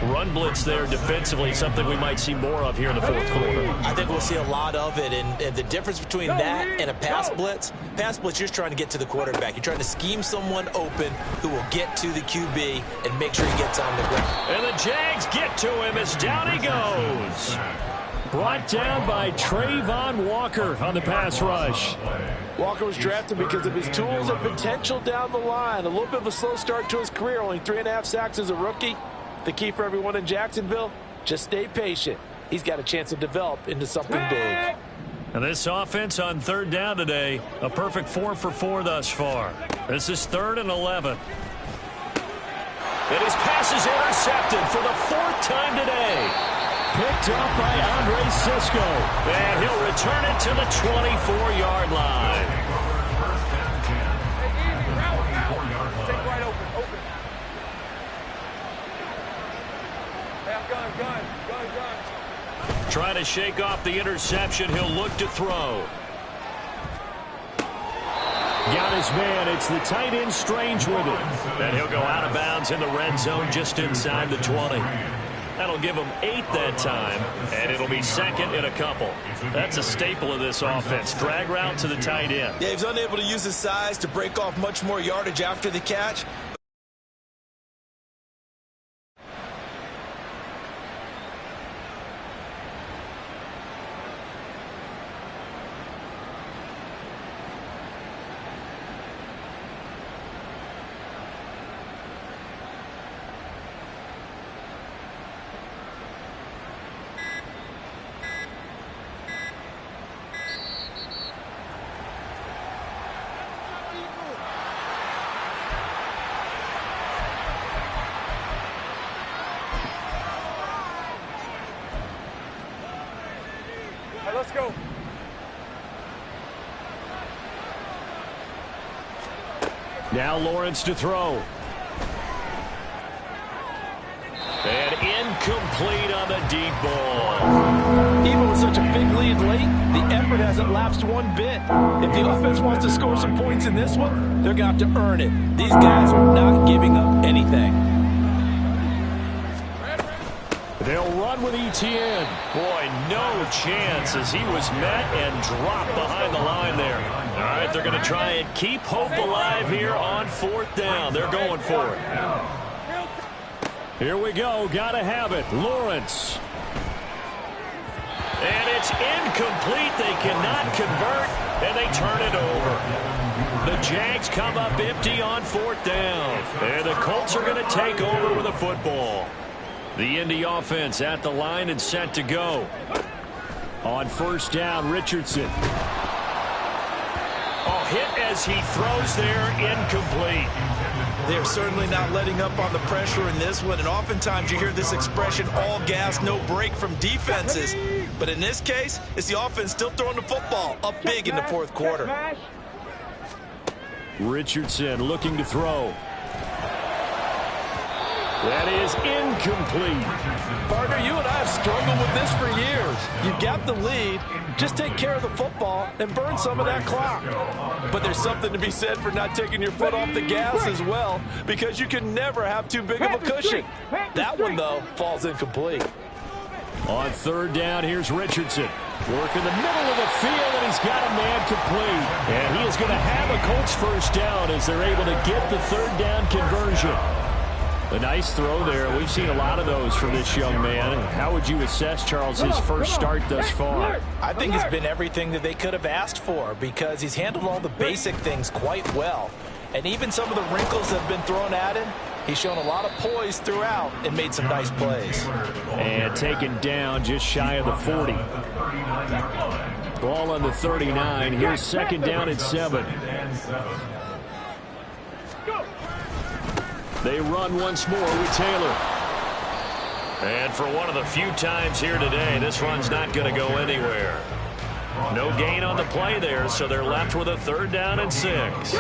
Run blitz there defensively, something we might see more of here in the 4th quarter. I think we'll see a lot of it, and the difference between that and a pass blitz, you're just trying to get to the quarterback. You're trying to scheme someone open who will get to the QB and make sure he gets on the ground. And the Jags get to him as down he goes. Brought down by Trayvon Walker on the pass rush. Walker was drafted because of his tools and potential down the line. A little bit of a slow start to his career, only 3.5 sacks as a rookie. The key for everyone in Jacksonville, just stay patient. He's got a chance to develop into something big. And this offense on 3rd down today, a perfect 4 for 4 thus far. This is 3rd and 11. And his pass is intercepted for the 4th time today. Picked up by Andre Sisco. And he'll return it to the 24-yard line. Take right open. Gun. Trying to shake off the interception. He'll look to throw. Got his man. It's the tight end Strange with it. And he'll go out of bounds in the red zone just inside the 20. That'll give him 8 that time, and it'll be 2nd and a couple. That's a staple of this offense. Drag route to the tight end. Yeah, he's unable to use his size to break off much more yardage after the catch. Let's go. Now Lawrence to throw. And incomplete on the deep ball. Even with such a big lead late, the effort hasn't lapsed one bit. If the offense wants to score some points in this one, they're going to have to earn it. These guys are not giving up anything. They'll run run with ETN. Boy, no chance as he was met and dropped behind the line there. All right, they're going to try and keep hope alive here on 4th down. They're going for it. Here we go. Got to have it. Lawrence. And it's incomplete. They cannot convert, and they turn it over. The Jags come up empty on 4th down. And the Colts are going to take over with the football. The Indy offense at the line and set to go. On 1st down, Richardson. Oh, hit as he throws there, incomplete. They're certainly not letting up on the pressure in this one, and oftentimes you hear this expression, all gas, no break from defenses. But in this case, it's the offense still throwing the football up big in the 4th quarter. Richardson looking to throw. That is incomplete. Partner, you and I have struggled with this for years. You've got the lead. Just take care of the football and burn some of that clock. But there's something to be said for not taking your foot off the gas as well, because you can never have too big of a cushion. That one, though, falls incomplete. On 3rd down, here's Richardson. Working the middle of the field, and he's got a man complete. And he is going to have a Colts 1st down as they're able to get the 3rd down conversion. A nice throw there. We've seen a lot of those from this young man. How would you assess, Charles, his first start thus far? I think it's been everything that they could have asked for, because he's handled all the basic things quite well. And even some of the wrinkles that have been thrown at him, he's shown a lot of poise throughout and made some nice plays. And taken down just shy of the 40. Ball on the 39. Here's 2nd down and 7. They run once more with Taylor. And for one of the few times here today, this run's not going to go anywhere. No gain on the play there, so they're left with a 3rd down and 6.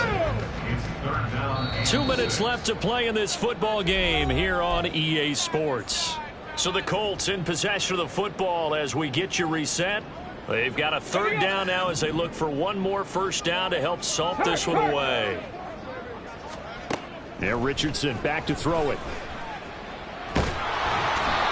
2 minutes left to play in this football game here on EA Sports. So the Colts in possession of the football as we get you reset. They've got a 3rd down now as they look for one more 1st down to help salt this one away. Now Richardson back to throw it.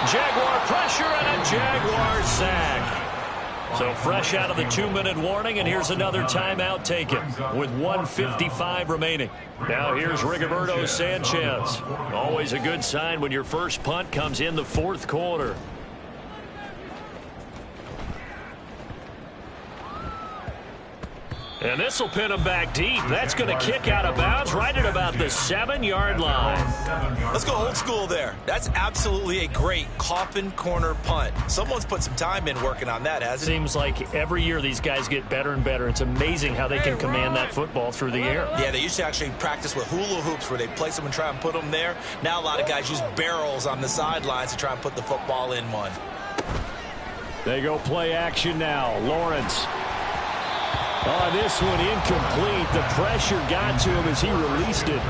Jaguar pressure and a Jaguar sack. So fresh out of the 2-minute warning, and here's another timeout taken with 1:55 remaining. Now here's Rigoberto Sanchez. Always a good sign when your first punt comes in the 4th quarter. And this will pin him back deep. That's going to kick out of bounds right at about the 7-yard line. Let's go old school there. That's absolutely a great coffin corner punt. Someone's put some time in working on that, hasn't it? Seems like every year these guys get better and better. It's amazing how they can command that football through the air. Yeah, they used to actually practice with hula hoops where they place them and try and put them there. Now a lot of guys use barrels on the sidelines to try and put the football in one. They go play action now. Lawrence. Oh, this one incomplete. The pressure got to him as he released it.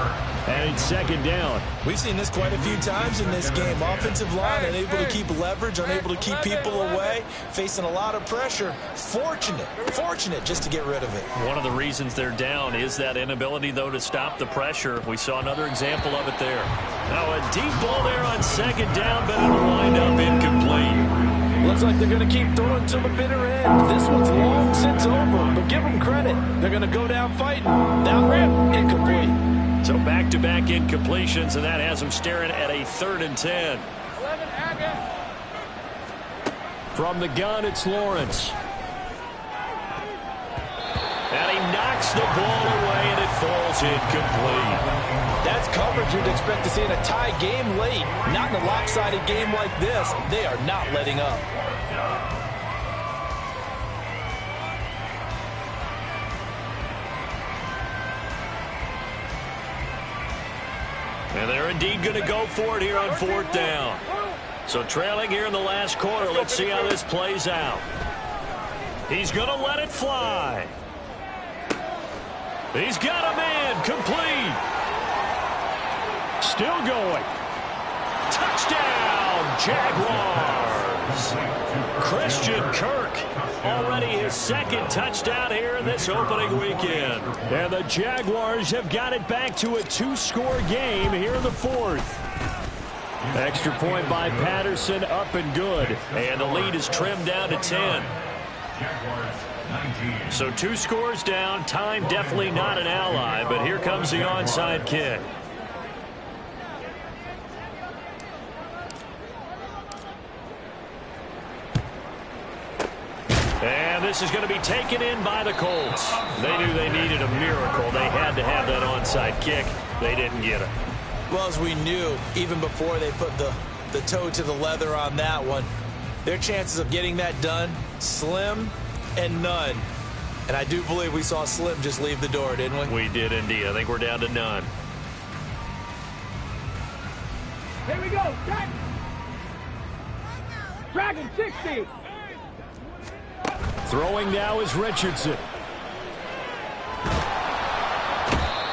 And it's 2nd down. We've seen this quite a few times in this game. Offensive line unable to keep leverage, unable to keep people away, facing a lot of pressure. Fortunate just to get rid of it. One of the reasons they're down is that inability, though, to stop the pressure. We saw another example of it there. Now a deep ball there on 2nd down, but it'll wind up incomplete. Looks like they're going to keep throwing to the bitter end. This one's long since over, but give them credit. They're going to go down fighting. Down rip, incomplete. So back-to-back incompletions, and that has them staring at a 3rd and 10. From the gun, it's Lawrence. And he knocks the ball away, and it falls incomplete. That's coverage you'd expect to see in a tie game late. Not in a lopsided game like this. They are not letting up. And they're indeed going to go for it here on 4th down. So trailing here in the last quarter. Let's see how this plays out. He's going to let it fly. He's got a man complete. Still going. Touchdown, Jaguars. Christian Kirk, already his 2nd touchdown here in this opening weekend. And the Jaguars have got it back to a 2-score game here in the 4th. Extra point by Patterson, up and good. And the lead is trimmed down to 10. So 2 scores down. Time definitely not an ally, but here comes the onside kick. And this is going to be taken in by the Colts. They knew they needed a miracle. They had to have that onside kick. They didn't get it. Well, as we knew, even before they put the toe to the leather on that one, their chances of getting that done, slim and none. And I do believe we saw Slim just leave the door, didn't we? We did indeed. I think we're down to none. Here we go. Dragon 60. Throwing now is Richardson.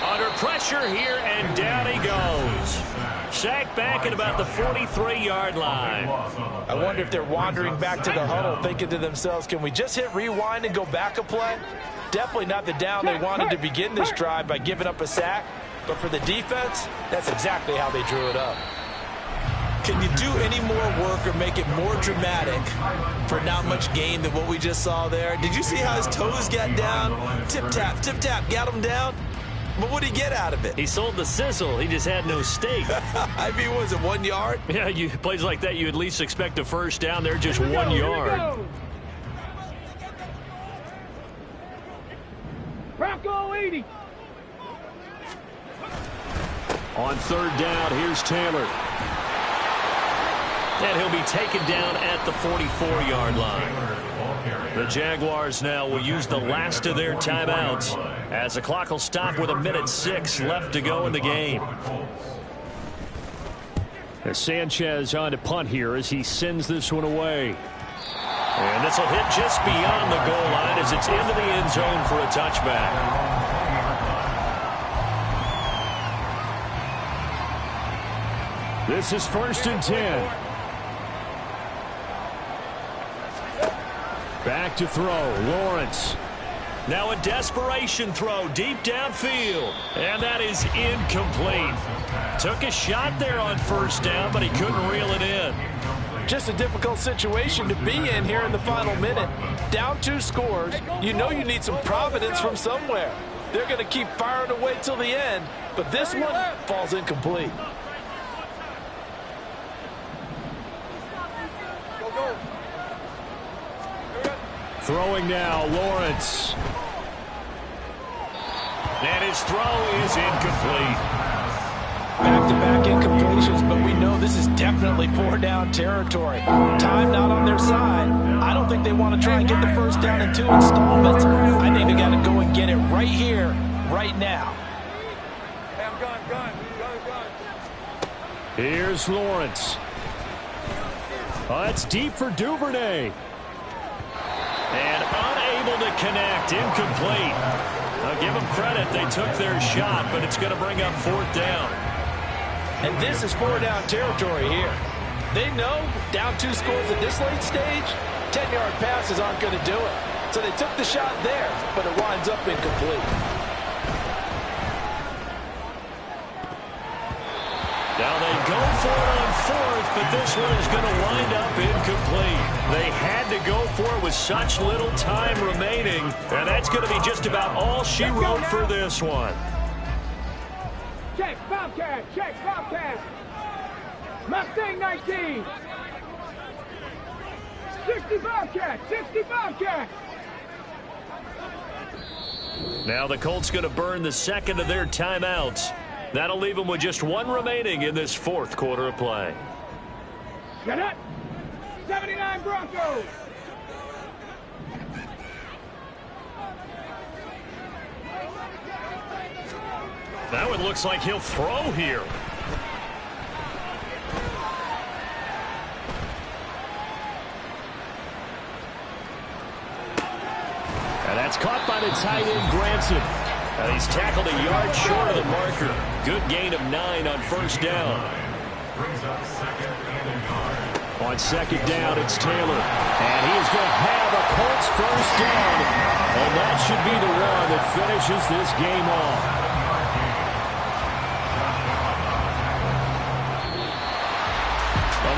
Under pressure here, and down he goes. Sacked back at about the 43-yard line. I wonder if they're wandering back to the huddle thinking to themselves, can we just hit rewind and go back a play? Definitely not the down they wanted to begin this drive by giving up a sack. But for the defense, that's exactly how they drew it up. Can you do any more work or make it more dramatic for not much gain than what we just saw there? Did you see how his toes got down? Tip-tap, got him down. But what did he get out of it? He sold the sizzle. He just had no steak. I mean, was it 1 yard? Yeah, plays like that, you at least expect a first down. They're just 1 yard. Bronco 80. On 3rd down, here's Taylor. And he'll be taken down at the 44-yard line. The Jaguars now will use the last of their timeouts as the clock will stop with 1:06 left to go in the game. As Sanchez on to punt here as he sends this one away. And this will hit just beyond the goal line as it's into the end zone for a touchback. This is 1st and 10. Back to throw, Lawrence. Now a desperation throw deep downfield. And that is incomplete. Took a shot there on 1st down, but he couldn't reel it in. Just a difficult situation to be in here in the final minute. Down 2 scores, you know you need some providence from somewhere. They're going to keep firing away till the end, but this one falls incomplete. Throwing now, Lawrence. And his throw is incomplete. Back-to-back incompletions, but we know this is definitely 4-down territory. Time not on their side. I don't think they want to try and get the first down in 2 installments. I think they got to go and get it right here, right now. Gun. Here's Lawrence. It's deep for Duvernay. And unable to connect, incomplete. I'll give them credit, they took their shot, but it's going to bring up 4th down. And this is 4-down territory here. They know down 2 scores at this late stage, 10-yard passes aren't going to do it. So they took the shot there, but it winds up incomplete. Now they go for it on 4th, but this one is going to wind up incomplete. They had to go for it with such little time remaining, and that's going to be just about all she wrote for this one. Check Bobcat. Mustang 19. 60 Bobcat. Now the Colts going to burn the second of their timeouts. That'll leave them with just 1 remaining in this 4th quarter of play. Get it. 79 Broncos. That one looks like he'll throw here. And that's caught by the tight end, Granson. And he's tackled a yard short of the marker. Good gain of 9 on 1st down. On 2nd down, it's Taylor. And he is going to have a Colts 1st down. And that should be the one that finishes this game off.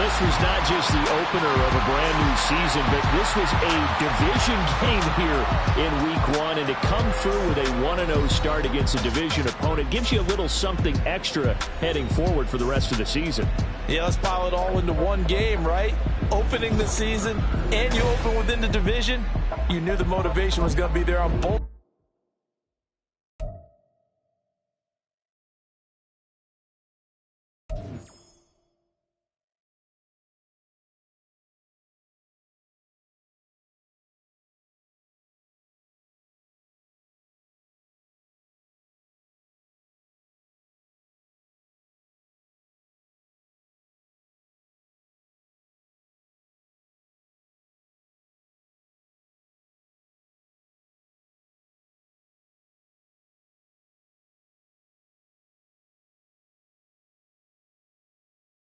this was not just the opener of a brand-new season, but this was a division game here in Week 1, and to come through with a 1-0 start against a division opponent gives you a little something extra heading forward for the rest of the season. Yeah, let's pile it all into one game, right? Opening the season, and you open within the division. You knew the motivation was going to be there on both.